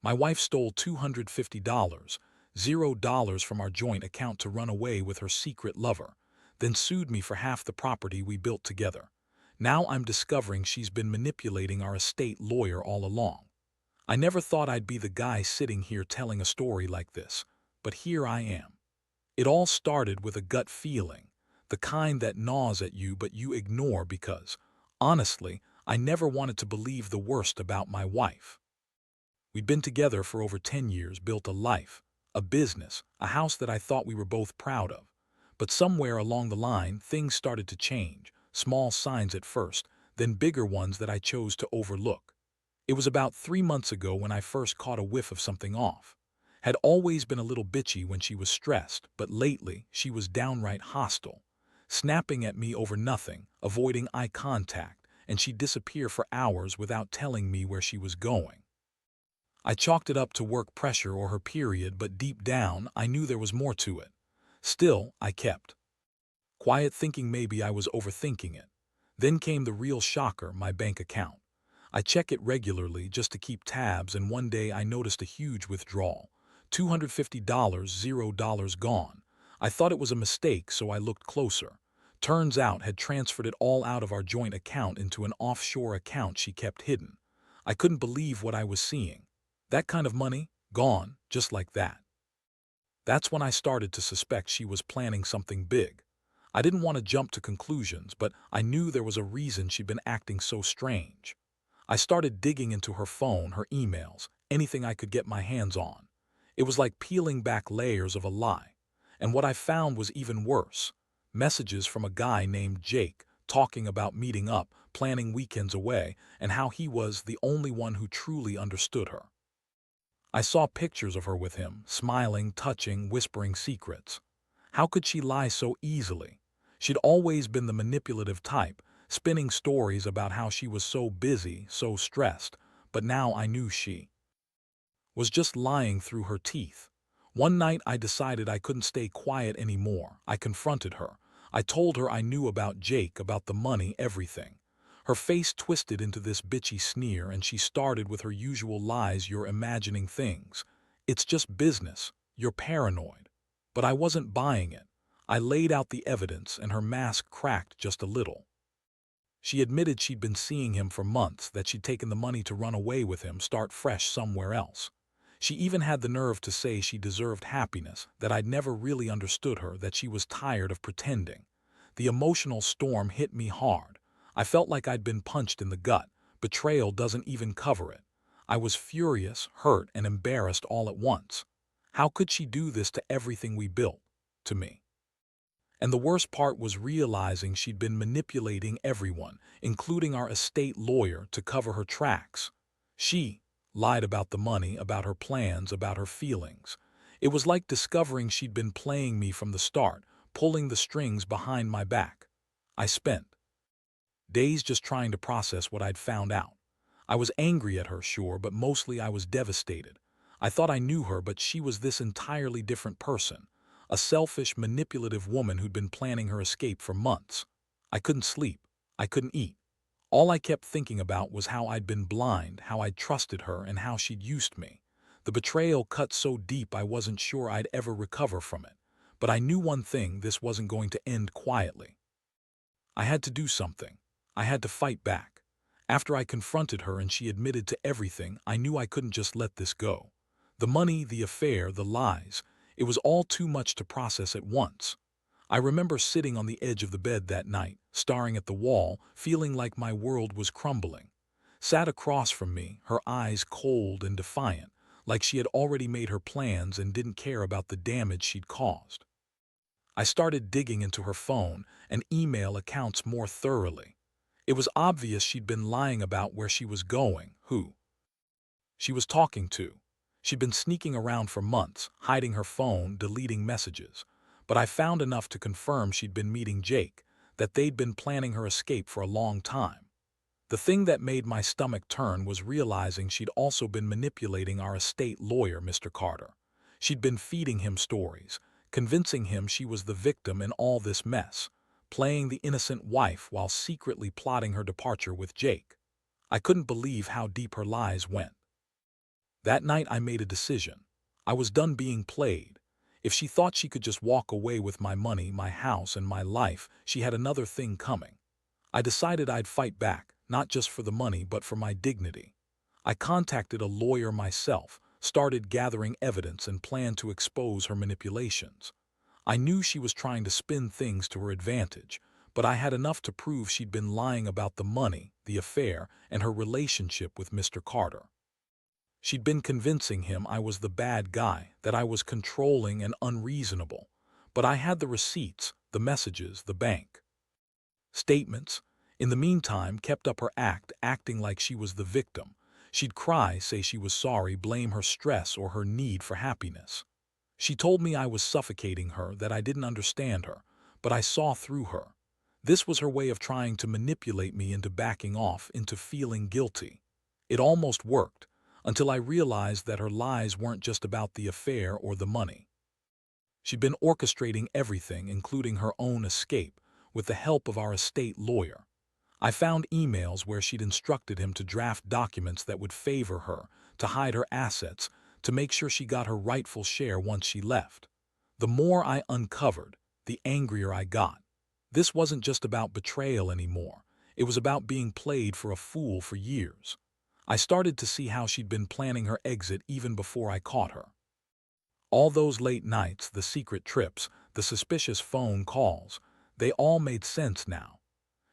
My wife stole $250, $0 from our joint account to run away with her secret lover, then sued me for half the property we built together. Now I'm discovering she's been manipulating our estate lawyer all along. I never thought I'd be the guy sitting here telling a story like this, but here I am. It all started with a gut feeling, the kind that gnaws at you but you ignore because, honestly, I never wanted to believe the worst about my wife. We'd been together for over 10 years, built a life, a business, a house that I thought we were both proud of. But somewhere along the line, things started to change, small signs at first, then bigger ones that I chose to overlook. It was about 3 months ago when I first caught a whiff of something off. Had always been a little bitchy when she was stressed, but lately she was downright hostile, snapping at me over nothing, avoiding eye contact, and she'd disappear for hours without telling me where she was going. I chalked it up to work pressure or her period, but deep down, I knew there was more to it. Still, I kept quiet, thinking maybe I was overthinking it. Then came the real shocker, my bank account. I check it regularly just to keep tabs, and one day I noticed a huge withdrawal. $250, $0 gone. I thought it was a mistake, so I looked closer. Turns out had transferred it all out of our joint account into an offshore account she kept hidden. I couldn't believe what I was seeing. That kind of money, gone, just like that. That's when I started to suspect she was planning something big. I didn't want to jump to conclusions, but I knew there was a reason she'd been acting so strange. I started digging into her phone, her emails, anything I could get my hands on. It was like peeling back layers of a lie. And what I found was even worse. Messages from a guy named Jake, talking about meeting up, planning weekends away, and how he was the only one who truly understood her. I saw pictures of her with him, smiling, touching, whispering secrets. How could she lie so easily? She'd always been the manipulative type, spinning stories about how she was so busy, so stressed, but now I knew she was just lying through her teeth. One night I decided I couldn't stay quiet anymore. I confronted her. I told her I knew about Jake, about the money, everything. Her face twisted into this bitchy sneer, and she started with her usual lies. You're imagining things. It's just business. You're paranoid. But I wasn't buying it. I laid out the evidence, and her mask cracked just a little. She admitted she'd been seeing him for months, that she'd taken the money to run away with him, start fresh somewhere else. She even had the nerve to say she deserved happiness, that I'd never really understood her, that she was tired of pretending. The emotional storm hit me hard. I felt like I'd been punched in the gut. Betrayal doesn't even cover it. I was furious, hurt, and embarrassed all at once. How could she do this to everything we built? To me. And the worst part was realizing she'd been manipulating everyone, including our estate lawyer, to cover her tracks. She lied about the money, about her plans, about her feelings. It was like discovering she'd been playing me from the start, pulling the strings behind my back. I spent days just trying to process what I'd found out. I was angry at her, sure, but mostly I was devastated. I thought I knew her, but she was this entirely different person. A selfish, manipulative woman who'd been planning her escape for months. I couldn't sleep. I couldn't eat. All I kept thinking about was how I'd been blind, how I'd trusted her, and how she'd used me. The betrayal cut so deep I wasn't sure I'd ever recover from it. But I knew one thing: this wasn't going to end quietly. I had to do something. I had to fight back. After I confronted her and she admitted to everything, I knew I couldn't just let this go. The money, the affair, the lies, it was all too much to process at once. I remember sitting on the edge of the bed that night, staring at the wall, feeling like my world was crumbling. Sat across from me, her eyes cold and defiant, like she had already made her plans and didn't care about the damage she'd caused. I started digging into her phone and email accounts more thoroughly. It was obvious she'd been lying about where she was going, who she was talking to. She'd been sneaking around for months, hiding her phone, deleting messages. But I found enough to confirm she'd been meeting Jake, that they'd been planning her escape for a long time. The thing that made my stomach turn was realizing she'd also been manipulating our estate lawyer, Mr. Carter. She'd been feeding him stories, convincing him she was the victim in all this mess, playing the innocent wife while secretly plotting her departure with Jake. I couldn't believe how deep her lies went. That night I made a decision. I was done being played. If she thought she could just walk away with my money, my house, and my life, she had another thing coming. I decided I'd fight back, not just for the money, but for my dignity. I contacted a lawyer myself, started gathering evidence, and planned to expose her manipulations. I knew she was trying to spin things to her advantage, but I had enough to prove she'd been lying about the money, the affair, and her relationship with Mr. Carter. She'd been convincing him I was the bad guy, that I was controlling and unreasonable. But I had the receipts, the messages, the bank statements. In the meantime, kept up her act, acting like she was the victim. She'd cry, say she was sorry, blame her stress or her need for happiness. She told me I was suffocating her, that I didn't understand her, but I saw through her. This was her way of trying to manipulate me into backing off, into feeling guilty. It almost worked, until I realized that her lies weren't just about the affair or the money. She'd been orchestrating everything, including her own escape, with the help of our estate lawyer. I found emails where she'd instructed him to draft documents that would favor her, to hide her assets, to make sure she got her rightful share once she left. The more I uncovered, the angrier I got. This wasn't just about betrayal anymore. It was about being played for a fool for years. I started to see how she'd been planning her exit even before I caught her. All those late nights, the secret trips, the suspicious phone calls, they all made sense now.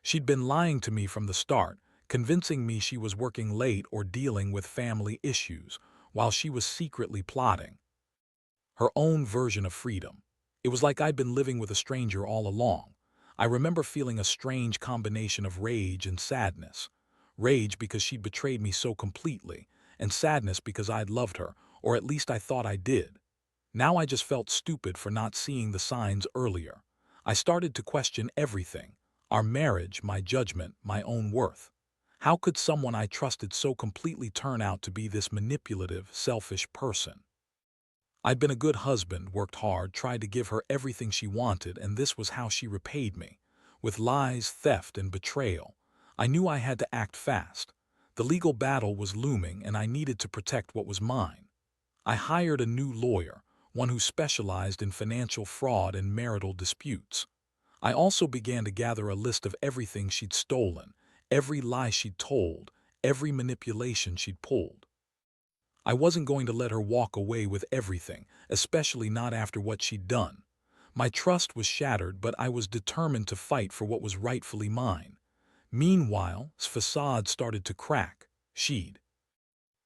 She'd been lying to me from the start, convincing me she was working late or dealing with family issues, while she was secretly plotting her own version of freedom. It was like I'd been living with a stranger all along. I remember feeling a strange combination of rage and sadness. Rage because she'd betrayed me so completely, and sadness because I'd loved her, or at least I thought I did. Now I just felt stupid for not seeing the signs earlier. I started to question everything: our marriage, my judgment, my own worth. How could someone I trusted so completely turn out to be this manipulative, selfish person? I'd been a good husband, worked hard, tried to give her everything she wanted, and this was how she repaid me. With lies, theft, and betrayal. I knew I had to act fast. The legal battle was looming, and I needed to protect what was mine. I hired a new lawyer, one who specialized in financial fraud and marital disputes. I also began to gather a list of everything she'd stolen, every lie she'd told, every manipulation she'd pulled. I wasn't going to let her walk away with everything, especially not after what she'd done. My trust was shattered, but I was determined to fight for what was rightfully mine. Meanwhile, facade started to crack. She'd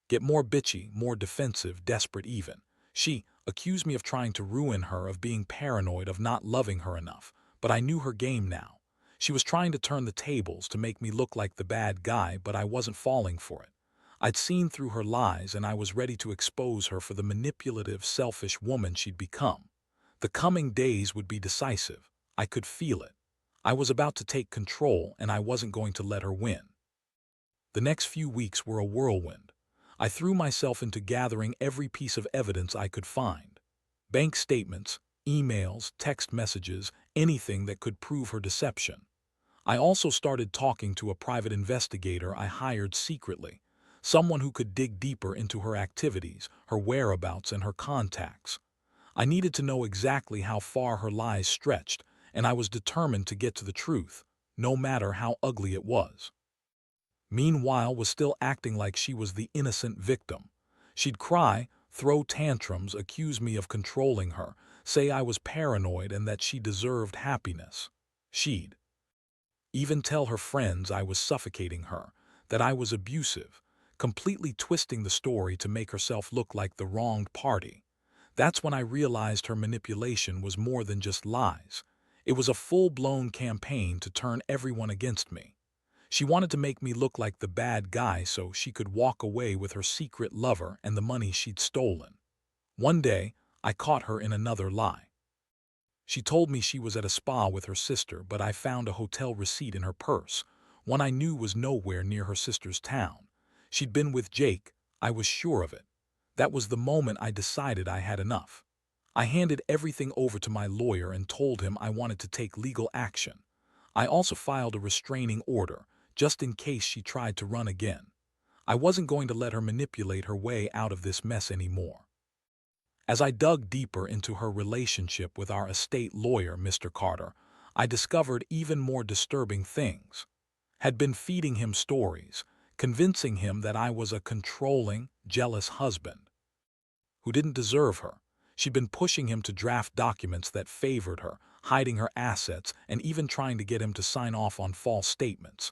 get more bitchy, more defensive, desperate even. She accused me of trying to ruin her, of being paranoid, of not loving her enough. But I knew her game now. She was trying to turn the tables to make me look like the bad guy, but I wasn't falling for it. I'd seen through her lies, and I was ready to expose her for the manipulative, selfish woman she'd become. The coming days would be decisive. I could feel it. I was about to take control, and I wasn't going to let her win. The next few weeks were a whirlwind. I threw myself into gathering every piece of evidence I could find. Bank statements, emails, text messages, anything that could prove her deception. I also started talking to a private investigator I hired secretly, someone who could dig deeper into her activities, her whereabouts, and her contacts. I needed to know exactly how far her lies stretched, and I was determined to get to the truth, no matter how ugly it was. Meanwhile, was still acting like she was the innocent victim. She'd cry, throw tantrums, accuse me of controlling her, say I was paranoid and that she deserved happiness. She'd even tell her friends I was suffocating her, that I was abusive, completely twisting the story to make herself look like the wronged party. That's when I realized her manipulation was more than just lies. It was a full-blown campaign to turn everyone against me. She wanted to make me look like the bad guy so she could walk away with her secret lover and the money she'd stolen. One day, I caught her in another lie. She told me she was at a spa with her sister, but I found a hotel receipt in her purse, one I knew was nowhere near her sister's town. She'd been with Jake, I was sure of it. That was the moment I decided I had enough. I handed everything over to my lawyer and told him I wanted to take legal action. I also filed a restraining order, just in case she tried to run again. I wasn't going to let her manipulate her way out of this mess anymore. As I dug deeper into her relationship with our estate lawyer, Mr. Carter, I discovered even more disturbing things. Had been feeding him stories, convincing him that I was a controlling, jealous husband who didn't deserve her. She'd been pushing him to draft documents that favored her, hiding her assets, and even trying to get him to sign off on false statements.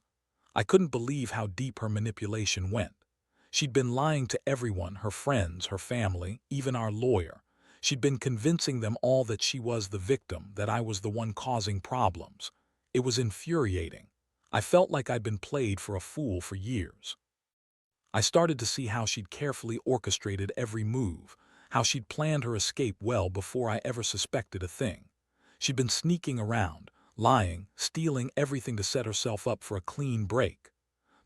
I couldn't believe how deep her manipulation went. She'd been lying to everyone, her friends, her family, even our lawyer. She'd been convincing them all that she was the victim, that I was the one causing problems. It was infuriating. I felt like I'd been played for a fool for years. I started to see how she'd carefully orchestrated every move, how she'd planned her escape well before I ever suspected a thing. She'd been sneaking around, lying, stealing everything to set herself up for a clean break.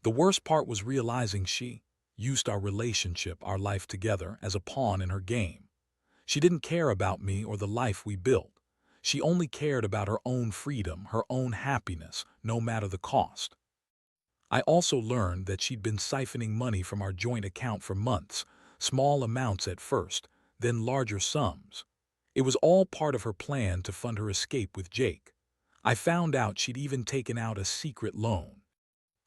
The worst part was realizing she used our relationship, our life together, as a pawn in her game. She didn't care about me or the life we built. She only cared about her own freedom, her own happiness, no matter the cost. I also learned that she'd been siphoning money from our joint account for months, small amounts at first, then larger sums. It was all part of her plan to fund her escape with Jake. I found out she'd even taken out a secret loan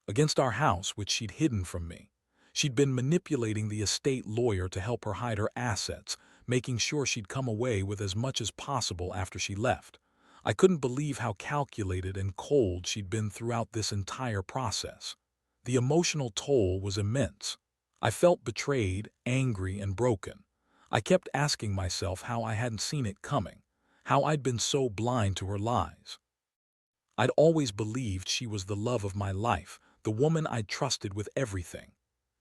against our house, which she'd hidden from me. She'd been manipulating the estate lawyer to help her hide her assets, making sure she'd come away with as much as possible after she left. I couldn't believe how calculated and cold she'd been throughout this entire process. The emotional toll was immense. I felt betrayed, angry, and broken. I kept asking myself how I hadn't seen it coming, how I'd been so blind to her lies. I'd always believed she was the love of my life, the woman I'd trusted with everything.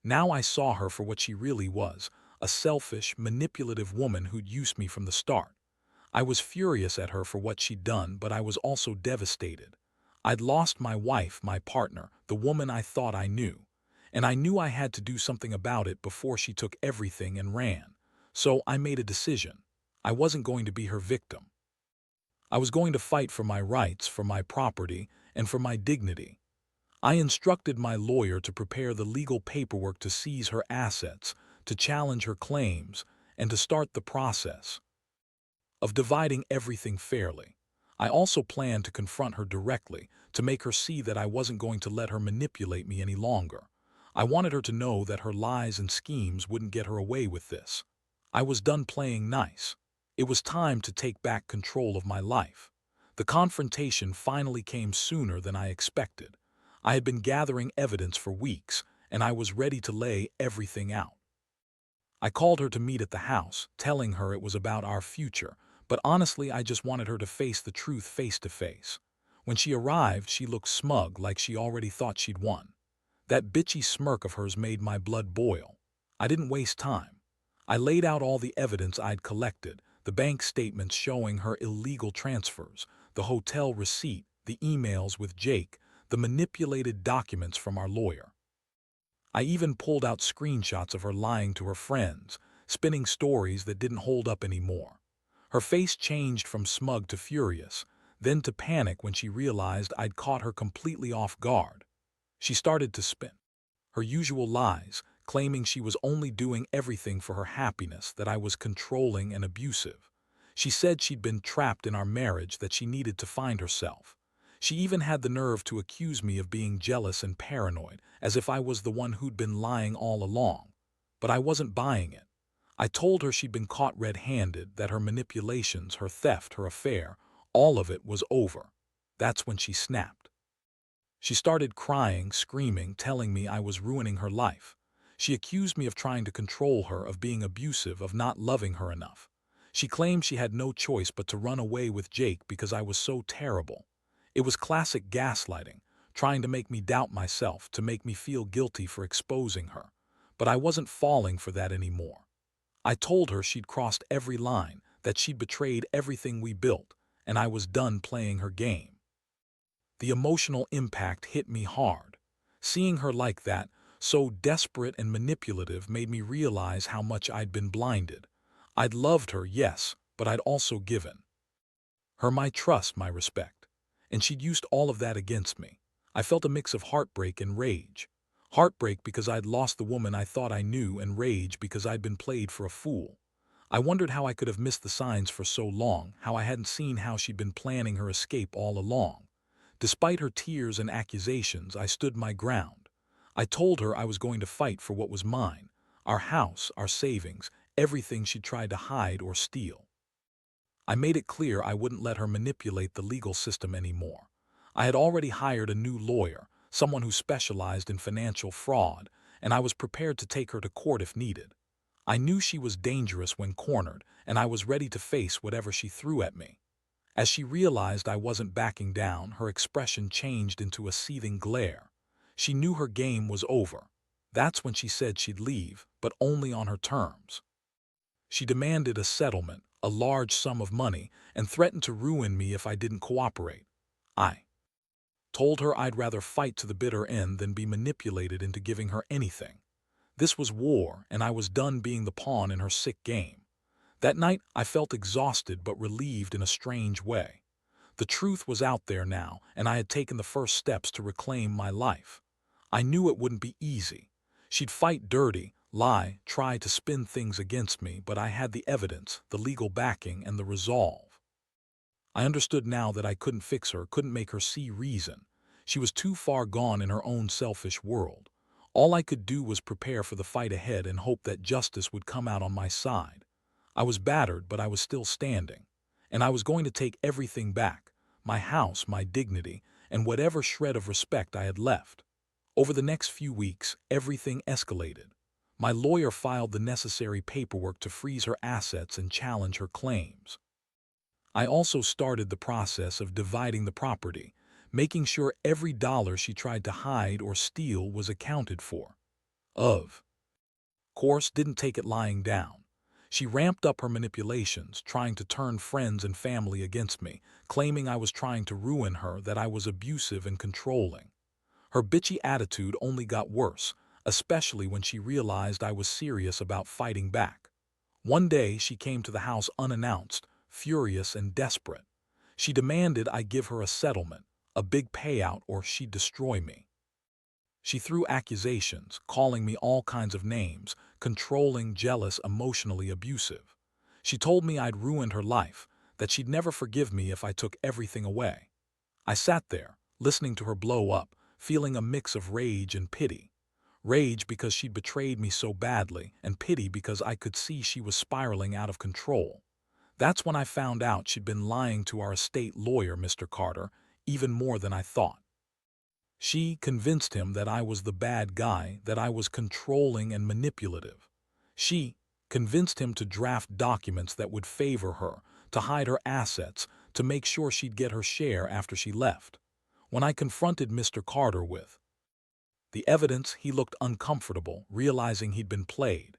Now I saw her for what she really was, a selfish, manipulative woman who'd used me from the start. I was furious at her for what she'd done, but I was also devastated. I'd lost my wife, my partner, the woman I thought I knew. And I knew I had to do something about it before she took everything and ran. So I made a decision. I wasn't going to be her victim. I was going to fight for my rights, for my property, and for my dignity. I instructed my lawyer to prepare the legal paperwork to seize her assets, to challenge her claims, and to start the process of dividing everything fairly. I also planned to confront her directly, to make her see that I wasn't going to let her manipulate me any longer. I wanted her to know that her lies and schemes wouldn't get her away with this. I was done playing nice. It was time to take back control of my life. The confrontation finally came sooner than I expected. I had been gathering evidence for weeks, and I was ready to lay everything out. I called her to meet at the house, telling her it was about our future, but honestly I just wanted her to face the truth face to face. When she arrived, she looked smug, like she already thought she'd won. That bitchy smirk of hers made my blood boil. I didn't waste time. I laid out all the evidence I'd collected, the bank statements showing her illegal transfers, the hotel receipt, the emails with Jake, the manipulated documents from our lawyer. I even pulled out screenshots of her lying to her friends, spinning stories that didn't hold up anymore. Her face changed from smug to furious, then to panic when she realized I'd caught her completely off guard. She started to spin her usual lies, claiming she was only doing everything for her happiness, that I was controlling and abusive. She said she'd been trapped in our marriage, that she needed to find herself. She even had the nerve to accuse me of being jealous and paranoid, as if I was the one who'd been lying all along. But I wasn't buying it. I told her she'd been caught red-handed, that her manipulations, her theft, her affair, all of it was over. That's when she snapped. She started crying, screaming, telling me I was ruining her life. She accused me of trying to control her, of being abusive, of not loving her enough. She claimed she had no choice but to run away with Jake because I was so terrible. It was classic gaslighting, trying to make me doubt myself, to make me feel guilty for exposing her. But I wasn't falling for that anymore. I told her she'd crossed every line, that she'd betrayed everything we built, and I was done playing her game. The emotional impact hit me hard. Seeing her like that, so desperate and manipulative, made me realize how much I'd been blinded. I'd loved her, yes, but I'd also given her my trust, my respect. And she'd used all of that against me. I felt a mix of heartbreak and rage. Heartbreak because I'd lost the woman I thought I knew, and rage because I'd been played for a fool. I wondered how I could have missed the signs for so long, how I hadn't seen how she'd been planning her escape all along. Despite her tears and accusations, I stood my ground. I told her I was going to fight for what was mine, our house, our savings, everything she tried to hide or steal. I made it clear I wouldn't let her manipulate the legal system anymore. I had already hired a new lawyer, someone who specialized in financial fraud, and I was prepared to take her to court if needed. I knew she was dangerous when cornered, and I was ready to face whatever she threw at me. As she realized I wasn't backing down, her expression changed into a seething glare. She knew her game was over. That's when she said she'd leave, but only on her terms. She demanded a settlement, a large sum of money, and threatened to ruin me if I didn't cooperate. I told her I'd rather fight to the bitter end than be manipulated into giving her anything. This was war, and I was done being the pawn in her sick game. That night, I felt exhausted but relieved in a strange way. The truth was out there now, and I had taken the first steps to reclaim my life. I knew it wouldn't be easy. She'd fight dirty, lie, try to spin things against me, but I had the evidence, the legal backing, and the resolve. I understood now that I couldn't fix her, couldn't make her see reason. She was too far gone in her own selfish world. All I could do was prepare for the fight ahead and hope that justice would come out on my side. I was battered, but I was still standing. And I was going to take everything back, my house, my dignity, and whatever shred of respect I had left. Over the next few weeks, everything escalated. My lawyer filed the necessary paperwork to freeze her assets and challenge her claims. I also started the process of dividing the property, making sure every dollar she tried to hide or steal was accounted for. Of course, didn't take it lying down. She ramped up her manipulations, trying to turn friends and family against me, claiming I was trying to ruin her, that I was abusive and controlling. Her bitchy attitude only got worse, especially when she realized I was serious about fighting back. One day, she came to the house unannounced, furious and desperate. She demanded I give her a settlement, a big payout, or she'd destroy me. She threw accusations, calling me all kinds of names, controlling, jealous, emotionally abusive. She told me I'd ruined her life, that she'd never forgive me if I took everything away. I sat there, listening to her blow up, feeling a mix of rage and pity. Rage because she'd betrayed me so badly, and pity because I could see she was spiraling out of control. That's when I found out she'd been lying to our estate lawyer, Mr. Carter, even more than I thought. She convinced him that I was the bad guy, that I was controlling and manipulative. She convinced him to draft documents that would favor her, to hide her assets, to make sure she'd get her share after she left. When I confronted Mr. Carter with the evidence, he looked uncomfortable, realizing he'd been played.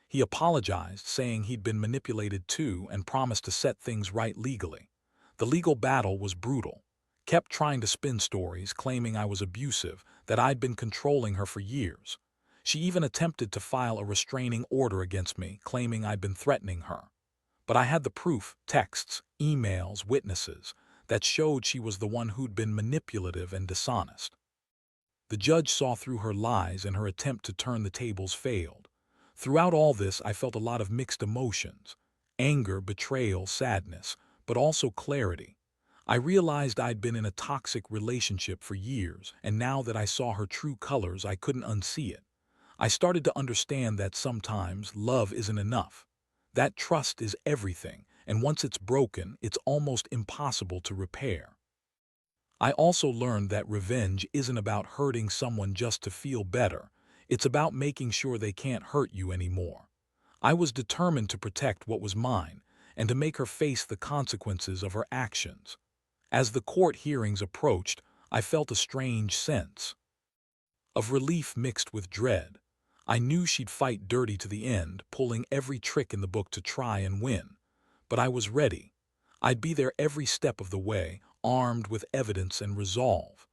He apologized, saying he'd been manipulated too, and promised to set things right legally. The legal battle was brutal. Kept trying to spin stories, claiming I was abusive, that I'd been controlling her for years. She even attempted to file a restraining order against me, claiming I'd been threatening her. But I had the proof, texts, emails, witnesses, that showed she was the one who'd been manipulative and dishonest. The judge saw through her lies, and her attempt to turn the tables failed. Throughout all this, I felt a lot of mixed emotions: anger, betrayal, sadness, but also clarity. I realized I'd been in a toxic relationship for years, and now that I saw her true colors, I couldn't unsee it. I started to understand that sometimes love isn't enough. That trust is everything, and once it's broken, it's almost impossible to repair. I also learned that revenge isn't about hurting someone just to feel better. It's about making sure they can't hurt you anymore. I was determined to protect what was mine and to make her face the consequences of her actions. As the court hearings approached, I felt a strange sense of relief mixed with dread. I knew she'd fight dirty to the end, pulling every trick in the book to try and win. But I was ready. I'd be there every step of the way, armed with evidence and resolve.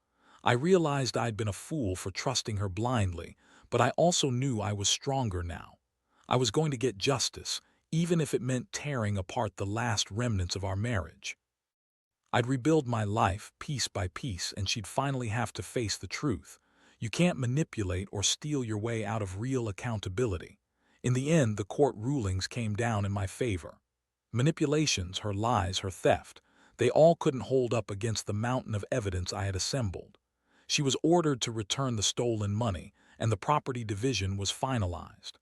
I realized I'd been a fool for trusting her blindly, but I also knew I was stronger now. I was going to get justice, even if it meant tearing apart the last remnants of our marriage. I'd rebuild my life piece by piece, and she'd finally have to face the truth. You can't manipulate or steal your way out of real accountability. In the end, the court rulings came down in my favor. Manipulations, her lies, her theft, they all couldn't hold up against the mountain of evidence I had assembled. She was ordered to return the stolen money, and the property division was finalized.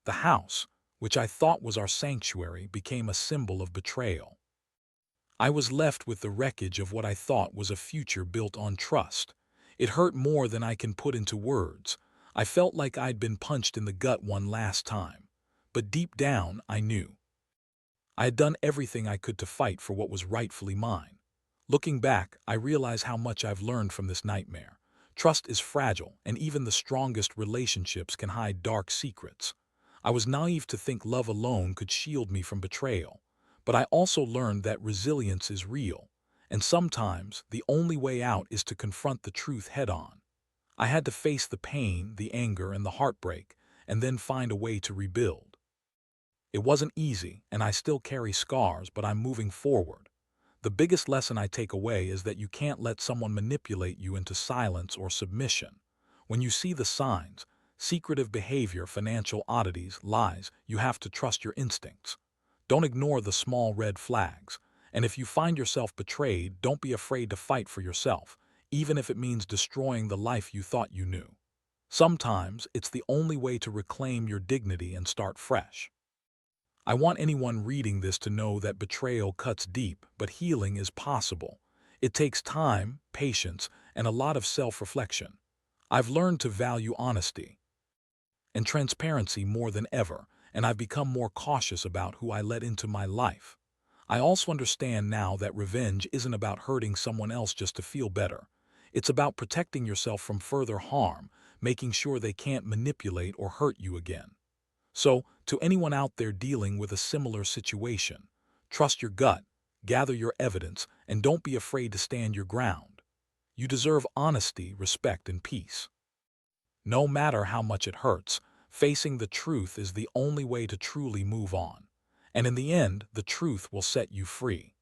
The house, which I thought was our sanctuary, became a symbol of betrayal. I was left with the wreckage of what I thought was a future built on trust. It hurt more than I can put into words. I felt like I'd been punched in the gut one last time. But deep down, I knew. I had done everything I could to fight for what was rightfully mine. Looking back, I realize how much I've learned from this nightmare. Trust is fragile, and even the strongest relationships can hide dark secrets. I was naive to think love alone could shield me from betrayal. But I also learned that resilience is real, and sometimes the only way out is to confront the truth head-on. I had to face the pain, the anger, and the heartbreak, and then find a way to rebuild. It wasn't easy, and I still carry scars, but I'm moving forward. The biggest lesson I take away is that you can't let someone manipulate you into silence or submission. When you see the signs, secretive behavior, financial oddities, lies, you have to trust your instincts. Don't ignore the small red flags. And if you find yourself betrayed, don't be afraid to fight for yourself, even if it means destroying the life you thought you knew. Sometimes it's the only way to reclaim your dignity and start fresh. I want anyone reading this to know that betrayal cuts deep, but healing is possible. It takes time, patience, and a lot of self-reflection. I've learned to value honesty and transparency more than ever, and I've become more cautious about who I let into my life. I also understand now that revenge isn't about hurting someone else just to feel better. It's about protecting yourself from further harm, making sure they can't manipulate or hurt you again. So, to anyone out there dealing with a similar situation, trust your gut, gather your evidence, and don't be afraid to stand your ground. You deserve honesty, respect, and peace. No matter how much it hurts, facing the truth is the only way to truly move on. And in the end, the truth will set you free.